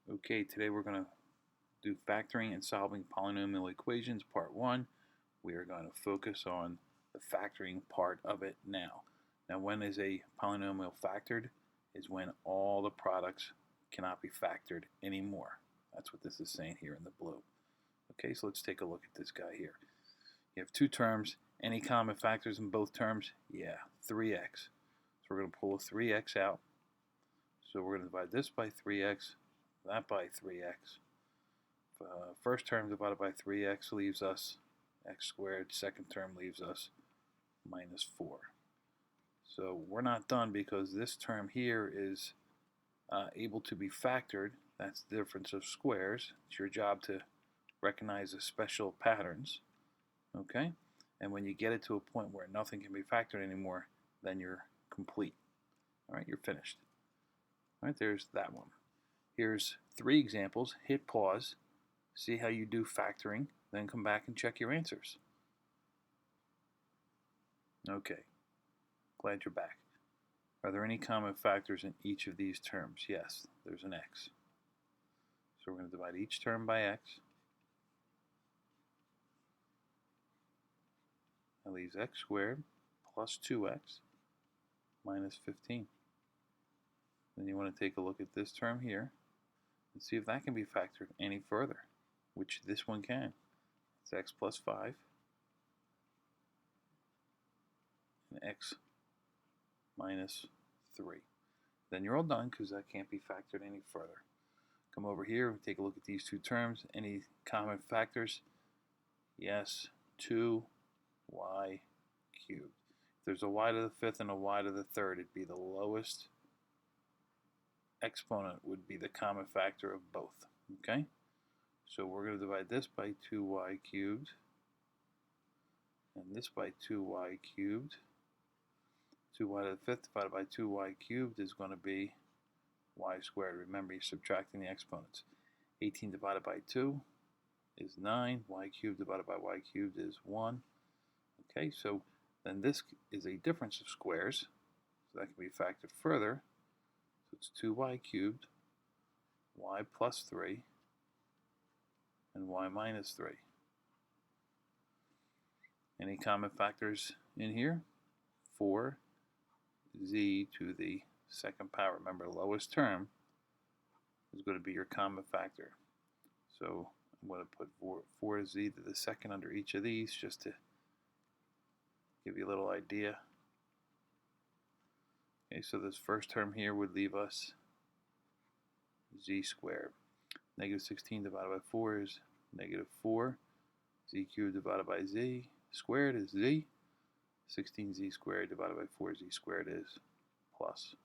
Okay, today we're going to do factoring and solving polynomial equations, part 1. We are going to focus on the factoring part of it now. Now, when is a polynomial factored? Is when all the products cannot be factored anymore. That's what this is saying here in the blue. Okay, so let's take a look at this guy here. You have two terms. Any common factors in both terms? Yeah, 3x. So we're going to pull a 3x out. So we're going to divide this by 3x, that by 3x. First term divided by 3x leaves us x squared. Second term leaves us minus 4. So we're not done because this term here is able to be factored. That's the difference of squares. It's your job to recognize the special patterns. Okay? And when you get it to a point where nothing can be factored anymore, then you're complete. All right, you're finished. All right, there's that one. Here's 3 examples. Hit pause. See how you do factoring, then come back and check your answers. Okay, glad you're back. Are there any common factors in each of these terms? Yes, there's an x. So we're going to divide each term by x. That leaves x squared plus 2x minus 15. Then you want to take a look at this term here and see if that can be factored any further, which this one can. It's x plus 5 and x minus 3. Then you're all done because that can't be factored any further. Come over here and take a look at these two terms. Any common factors? Yes, 2y cubed. If there's a y to the 5th and a y to the 3rd, it'd be the lowest exponent would be the common factor of both. Okay? So we're going to divide this by 2y cubed and this by 2y cubed. 2y to the 5th divided by 2y cubed is going to be y squared. Remember, you're subtracting the exponents. 18 divided by 2 is 9. Y cubed divided by y cubed is 1. Okay, so then this is a difference of squares. So that can be factored further. So it's 2y cubed, y plus 3, and y minus 3. Any common factors in here? 4z to the second power. Remember, the lowest term is going to be your common factor. So I'm going to put 4z to the second under each of these just to give you a little idea. Okay, so this first term here would leave us z squared. Negative 16 divided by 4 is negative 4. Z cubed divided by z squared is z. 16z squared divided by 4z squared is plus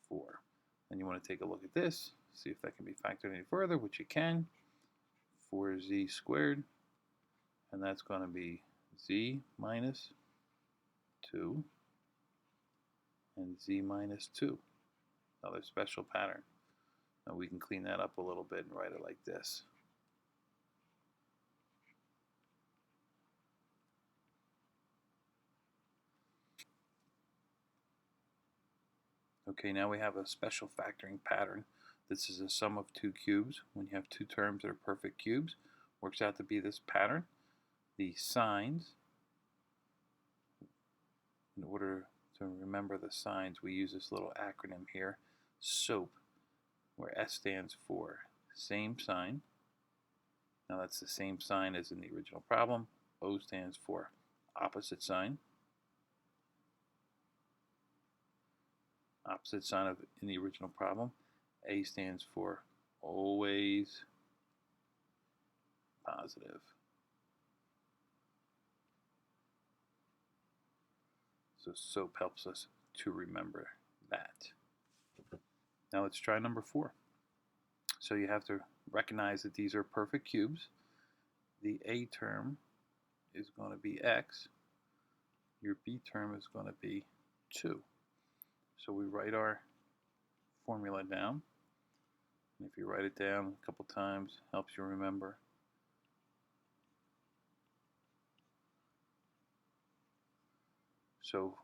4. And you want to take a look at this, see if that can be factored any further, which you can. 4z squared, and that's going to be z minus 2 and z minus 2. Another special pattern. Now we can clean that up a little bit and write it like this. Okay, now we have a special factoring pattern. This is a sum of 2 cubes. When you have two terms that are perfect cubes, works out to be this pattern. The signs, in order to remember the signs, we use this little acronym here, SOAP, where S stands for same sign. Now that's the same sign as in the original problem. O stands for opposite sign. Opposite sign of in the original problem. A stands for always positive. So SOAP helps us to remember that. Now let's try number 4. So you have to recognize that these are perfect cubes. The A term is going to be x. Your B term is going to be 2. So we write our formula down. And if you write it down a couple times, helps you remember. So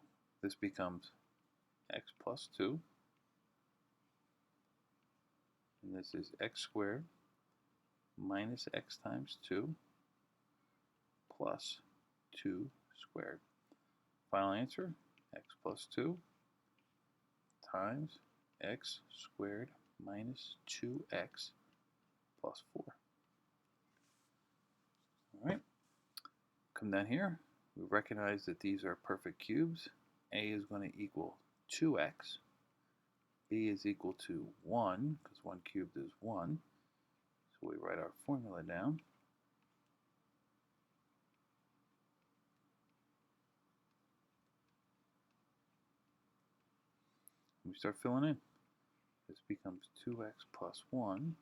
this becomes x plus 2. And this is x squared minus x times 2 plus 2 squared. Final answer, x plus 2 times x squared minus 2x plus 4. All right, come down here. We recognize that these are perfect cubes. A is going to equal 2x. B is equal to 1, because 1 cubed is 1. So we write our formula down. We start filling in. This becomes 2x plus 1.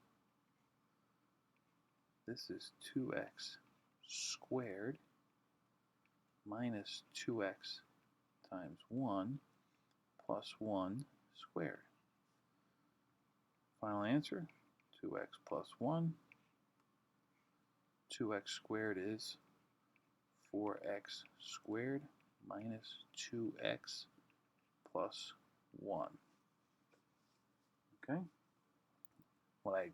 This is 2x squared minus 2x times 1 plus 1 squared. Final answer, 2x plus 1. 2x squared is 4x squared minus 2x plus 1. Okay? What I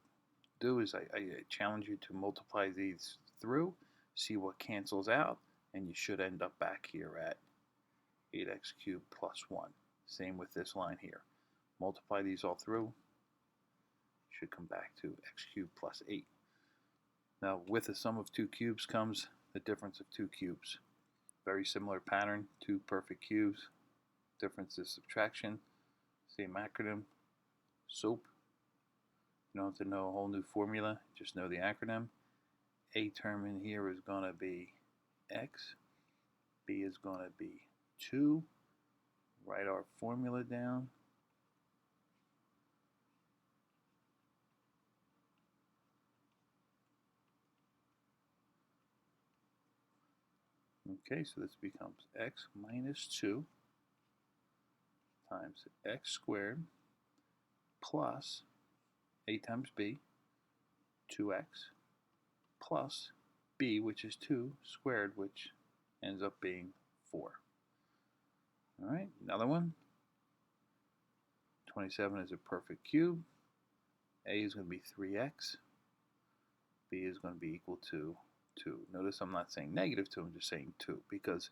do is I challenge you to multiply these through, see what cancels out, and you should end up back here at 8x cubed plus 1. Same with this line here. Multiply these all through, should come back to x cubed plus 8. Now, with the sum of two cubes comes the difference of two cubes. Very similar pattern, two perfect cubes. Difference is subtraction. Same acronym, SOAP. You don't have to know a whole new formula, just know the acronym. A term in here is going to be x. B is going to be 2. Write our formula down. Okay, so this becomes x minus 2 times x squared plus a times b, 2x, plus b, which is 2, squared, which ends up being 4. All right, another one. 27 is a perfect cube. A is going to be 3x. B is going to be equal to 2. Notice I'm not saying negative 2, I'm just saying 2, because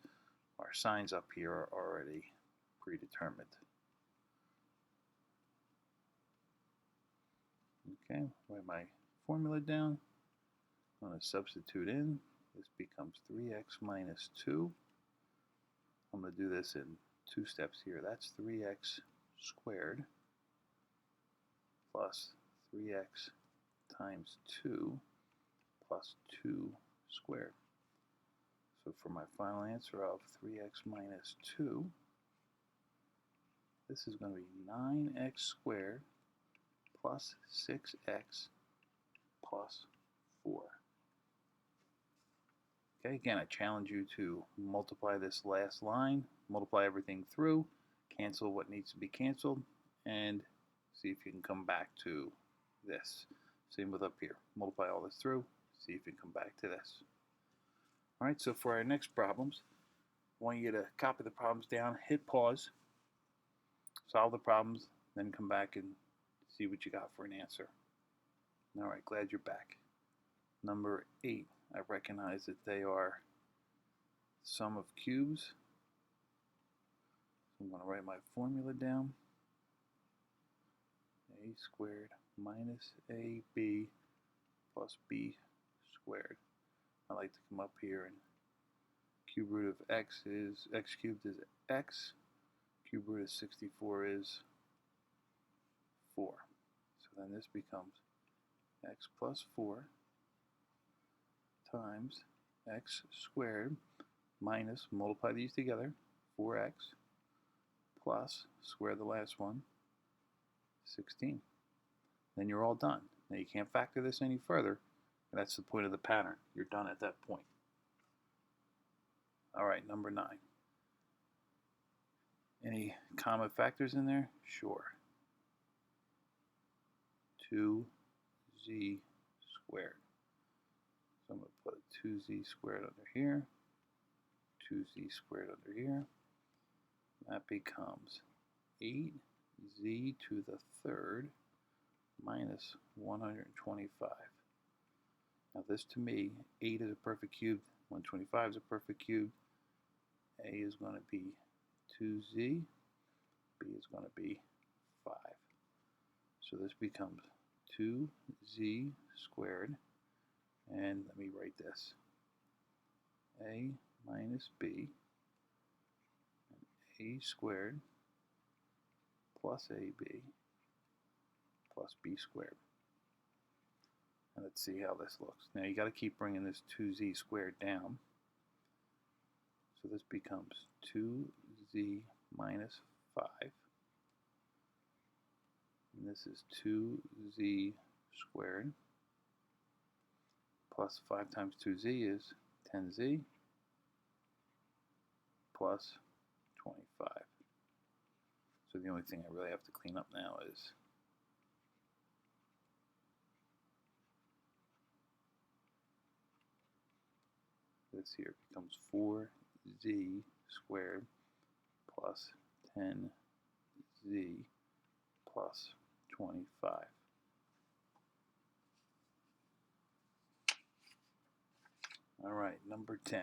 our signs up here are already predetermined. Okay, write my formula down. I'm going to substitute in. This becomes 3x minus 2. I'm going to do this in 2 steps here. That's 3x squared plus 3x times 2 plus 2 squared. So for my final answer of 3x minus 2, this is going to be 9x squared plus 6x plus 4. Okay, again, I challenge you to multiply this last line, multiply everything through, cancel what needs to be canceled, and see if you can come back to this. Same with up here. Multiply all this through, see if you can come back to this. All right, so for our next problems, I want you to copy the problems down, hit pause, solve the problems, then come back and see what you got for an answer. All right, glad you're back. Number 8, I recognize that they are sum of cubes. So I'm going to write my formula down. A squared minus AB plus B squared. I like to come up here and cube root of x cubed is x. Cube root of 64 is 4. So then this becomes x plus 4 times x squared minus, multiply these together, 4x plus, square the last one, 16. Then you're all done. Now you can't factor this any further. That's the point of the pattern. You're done at that point. All right, number 9. Any common factors in there? Sure. 2z squared. So I'm going to put 2z squared under here, 2z squared under here. That becomes 8z to the third minus 125. Now this to me, 8 is a perfect cube, 125 is a perfect cube. A is going to be 2z, b is going to be 5. So this becomes 2z squared, and let me write this. A minus b, a squared plus ab plus b squared. And let's see how this looks. Now you got to keep bringing this 2z squared down. So this becomes 2z minus 5. And this is 2z squared plus 5 times 2z is 10z plus 25. So the only thing I really have to clean up now is this here becomes 4z squared plus 10z plus 25. All right, number 10.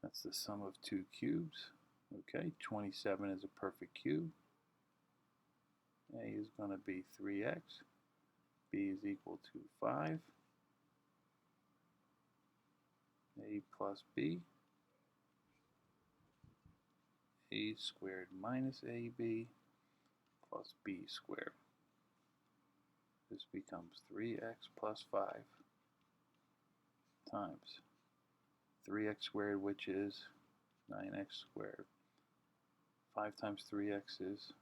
That's the sum of two cubes. Okay, 27 is a perfect cube. A is going to be 3x. B is equal to 5. A plus b. A squared minus ab plus b squared. This becomes 3x plus 5 times 3x squared, which is 9x squared. 5 times 3x is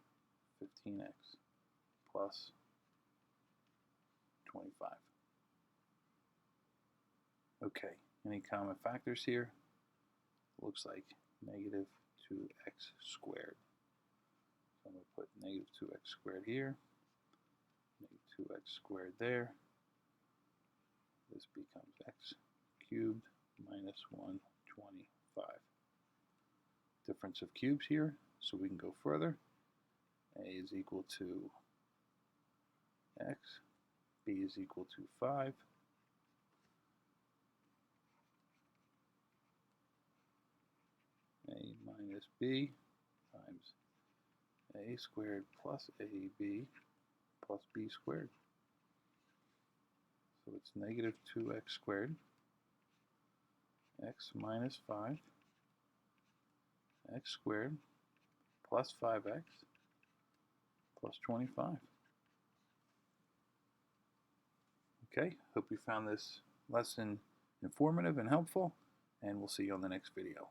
15x plus 25. Okay, any common factors here? Looks like negative 2x squared. So I'm going to put negative 2x squared here, negative 2x squared there. This becomes x cubed minus 125. Difference of cubes here, so we can go further. A is equal to x, b is equal to 5. A minus b times a squared plus ab plus b squared. So it's negative 2x squared, x minus 5, x squared plus 5x plus 25. Okay, hope you found this lesson informative and helpful, and we'll see you on the next video.